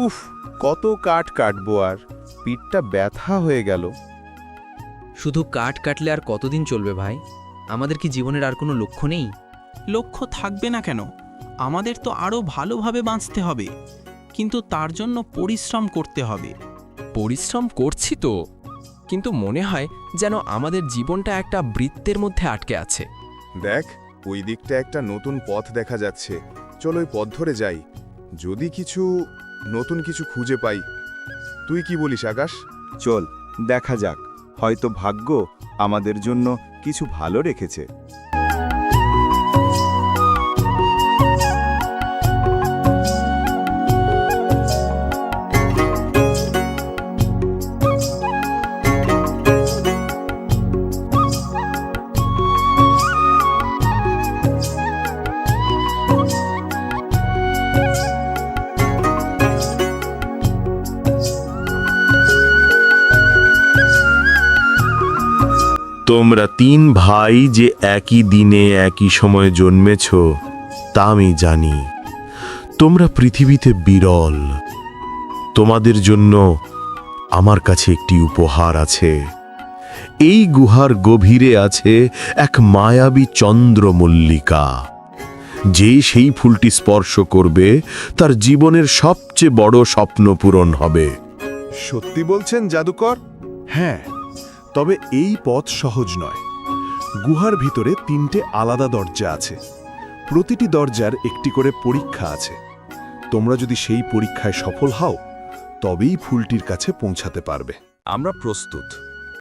উফ, কত কাঠ কাটবো আর পিঠটা ব্যথা হয়ে গেল। শুধু কাঠ কাটলে আর কতদিন চলবে ভাই? আমাদের কি জীবনের আর কোনো লক্ষ্য নেই? লক্ষ্য থাকবে না কেন? আমাদের তো আরও ভালোভাবে বাঁচতে হবে, কিন্তু তার জন্য পরিশ্রম করতে হবে। পরিশ্রম করছি তো, কিন্তু মনে হয় যেন আমাদের জীবনটা একটা বৃত্তের মধ্যে আটকে আছে। দেখ, ওই দিকটা একটা নতুন পথ দেখা যাচ্ছে। চল ওই পথ ধরে যাই, যদি নতুন কিছু খুঁজে পাই। তুই কি বলিস আকাশ? চল দেখা যাক, হয়তো ভাগ্য আমাদের জন্য কিছু ভালো রেখেছে। তোমরা 3 ভাই যে একই দিনে একই সময়ে জন্মেছ তা আমি জানি। তোমরা পৃথিবীতে বিরল। তোমাদের জন্য আমার কাছে একটি উপহার আছে। এই গুহার গভীরে আছে এক মায়াবী চন্দ্রমল্লিকা। যে সেই ফুলটি স্পর্শ করবে তার জীবনের সবচেয়ে বড় স্বপ্ন পূরণ হবে। সত্যি বলছেন জাদুকর? হ্যাঁ, তবে এই পথ সহজ নয়। গুহার ভিতরে 3টে আলাদা দরজা আছে। প্রতিটি দরজার একটি করে পরীক্ষা আছে। তোমরা যদি সেই পরীক্ষায় সফল হও, তবেই ফুলটির কাছে পৌঁছাতে পারবে। আমরা প্রস্তুত।